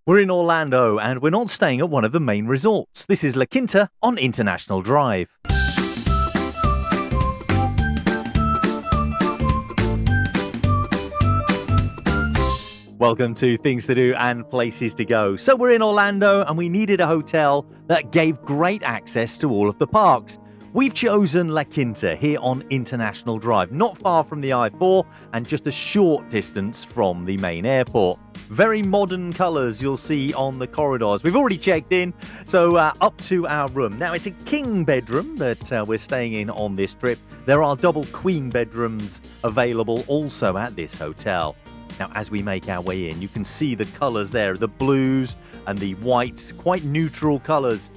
We're in Orlando and we're not staying at one of the main resorts. This is La Quinta on International Drive. Welcome to Things to Do and Places to Go. So we're in Orlando and we needed a hotel that gave great access to all of the parks. We've chosen La Quinta here on International Drive, not far from the I-4 and just a short distance from the main airport. Very modern colours you'll see on the corridors. We've already checked in, so up to our room. Now, it's a king bedroom that we're staying in on this trip. There are double queen bedrooms available also at this hotel. Now, as we make our way in, you can see the colours there, the blues and the whites, quite neutral colours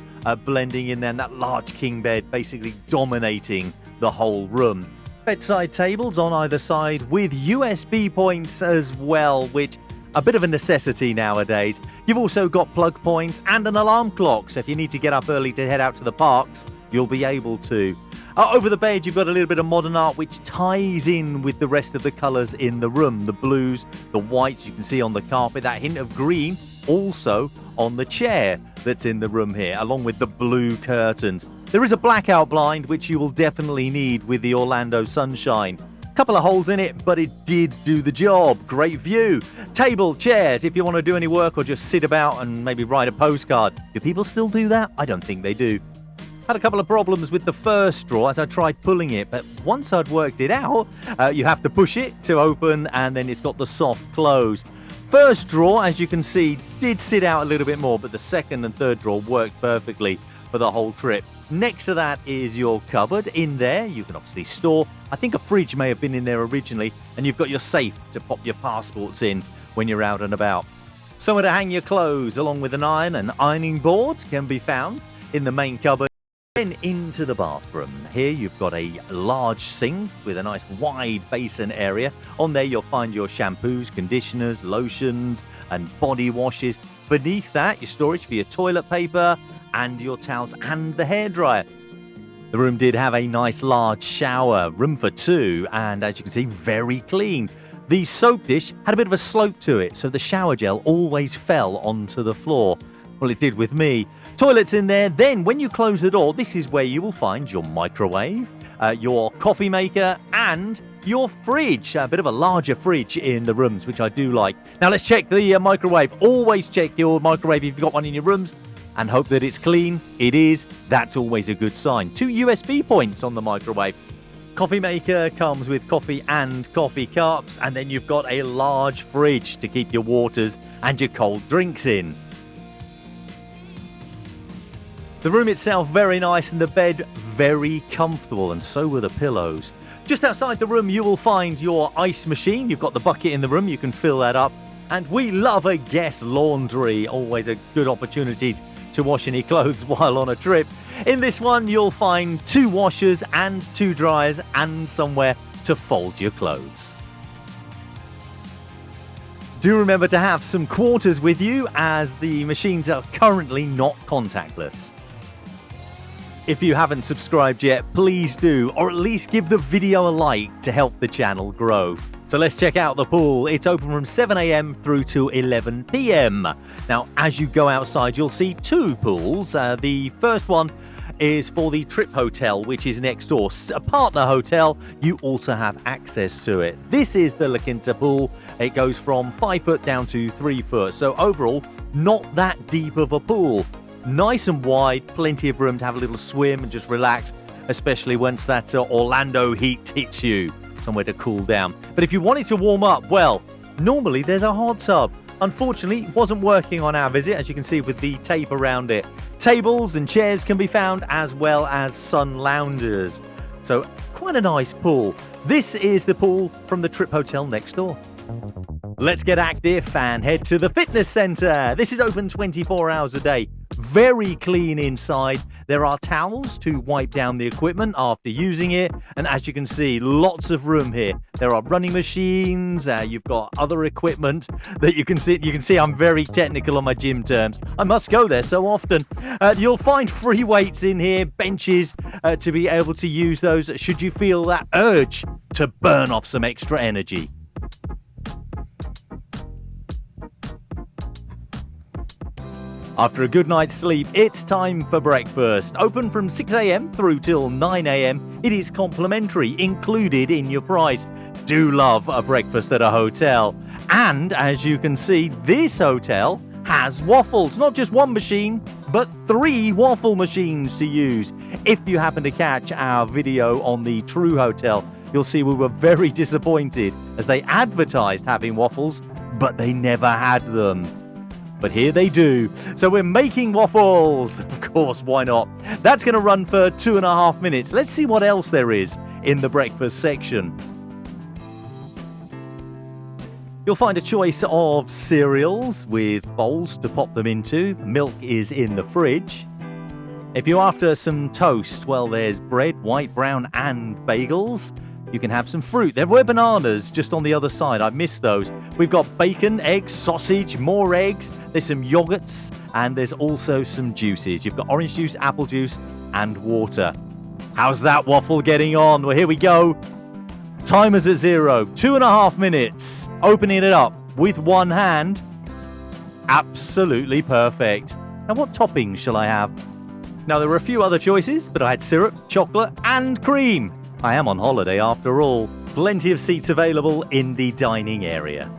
blending in there, and that large king bed basically dominating the whole room. Bedside tables on either side with USB points as well, which a bit of a necessity nowadays. You've also got plug points and an alarm clock, so if you need to get up early to head out to the parks, you'll be able to. Over the bed, you've got a little bit of modern art which ties in with the rest of the colours in the room. The blues, the whites you can see on the carpet, that hint of green also on the chair that's in the room here, along with the blue curtains. There is a blackout blind which you will definitely need with the Orlando sunshine. Couple of holes in it, but it did do the job. Great view. Table, chairs, if you want to do any work or just sit about and maybe write a postcard. Do people still do that? I don't think they do. Had a couple of problems with the first drawer as I tried pulling it, but once I'd worked it out, you have to push it to open and then it's got the soft close. First drawer, as you can see, did sit out a little bit more, but the second and third drawer worked perfectly for the whole trip. Next to that is your cupboard. In there, you can obviously store, I think a fridge may have been in there originally, and you've got your safe to pop your passports in when you're out and about. Somewhere to hang your clothes, along with an iron and ironing board can be found in the main cupboard. Then into the bathroom. Here you've got a large sink with a nice wide basin area. On there you'll find your shampoos, conditioners, lotions and body washes. Beneath that, your storage for your toilet paper and your towels and the hairdryer. The room did have a nice large shower, room for two, and as you can see, very clean. The soap dish had a bit of a slope to it, so the shower gel always fell onto the floor. Well, it did with me. Toilets in there. Then when you close the door, this is where you will find your microwave, your coffee maker and your fridge. A bit of a larger fridge in the rooms, which I do like. Now let's check the microwave. Always check your microwave if you've got one in your rooms and hope that it's clean. It is. That's always a good sign. 2 USB points on the microwave. Coffee maker comes with coffee and coffee cups, and then you've got a large fridge to keep your waters and your cold drinks in. The room itself very nice and the bed very comfortable, and so were the pillows. Just outside the room you will find your ice machine. You've got the bucket in the room, you can fill that up. And we love a guest laundry, always a good opportunity to wash any clothes while on a trip. In this one you'll find 2 washers and 2 dryers and somewhere to fold your clothes. Do remember to have some quarters with you as the machines are currently not contactless. If you haven't subscribed yet, please do, or at least give the video a like to help the channel grow. So let's check out the pool. It's open from 7 a.m. through to 11 p.m. Now, as you go outside, you'll see 2 pools. The first one is for the Trip Hotel, which is next door. A partner hotel, you also have access to it. This is the La Quinta pool. It goes from 5 foot down to 3 foot. So overall, not that deep of a pool. Nice and wide, plenty of room to have a little swim and just relax, especially once that Orlando heat hits you. Somewhere to cool down. But if you wanted to warm up, well, normally there's a hot tub. Unfortunately, it wasn't working on our visit, as you can see with the tape around it. Tables and chairs can be found, as well as sun loungers. So, quite a nice pool. This is the pool from the Trip Hotel next door. Let's get active and head to the fitness center. This is open 24 hours a day. Very clean inside. There are towels to wipe down the equipment after using it. And as you can see, lots of room here. There are running machines. You've got other equipment that you can see. You can see I'm very technical on my gym terms. I must go there so often. You'll find free weights in here, benches to be able to use those should you feel that urge to burn off some extra energy. After a good night's sleep, it's time for breakfast. Open from 6 a.m. through till 9 a.m. It is complimentary, included in your price. Do love a breakfast at a hotel. And as you can see, this hotel has waffles. Not just one machine, but 3 waffle machines to use. If you happen to catch our video on the True Hotel, you'll see we were very disappointed as they advertised having waffles, but they never had them. But here they do. So we're making waffles. Of course, why not? That's going to run for 2.5 minutes. Let's see what else there is in the breakfast section. You'll find a choice of cereals with bowls to pop them into. Milk is in the fridge. If you're after some toast, well, there's bread, white, brown, and bagels. You can have some fruit. There were bananas just on the other side. I missed those. We've got bacon, eggs, sausage, more eggs. There's some yogurts, and there's also some juices. You've got orange juice, apple juice, and water. How's that waffle getting on? Well, here we go. Timer's at 0. 2.5 minutes. Opening it up with one hand. Absolutely perfect. Now, what toppings shall I have? Now, there were a few other choices, but I had syrup, chocolate, and cream. I am on holiday after all. Plenty of seats available in the dining area.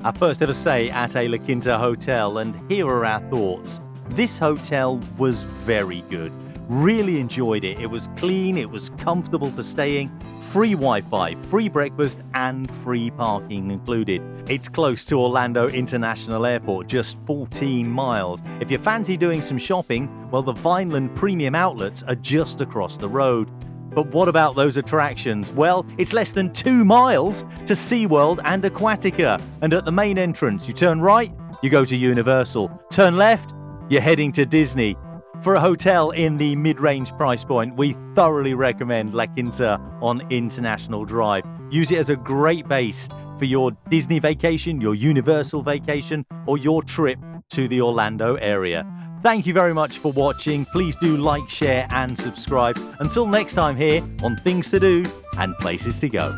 Our first ever stay at a La Quinta hotel, and here are our thoughts. This hotel was very good. Really enjoyed it. It was clean, it was comfortable to stay in, free Wi-Fi, free breakfast, and free parking included. It's close to Orlando International Airport, just 14 miles. If you fancy doing some shopping, well, the Vineland Premium Outlets are just across the road. But what about those attractions? Well, it's less than 2 miles to Seaworld and Aquatica. And at the main entrance, you turn right, you go to Universal. Turn left, you're heading to Disney. For a hotel in the mid-range price point, we thoroughly recommend La Quinta on International Drive. Use it as a great base for your Disney vacation, your Universal vacation, or your trip to the Orlando area. Thank you very much for watching. Please do like, share, and subscribe. Until next time here on Things to Do and Places to Go.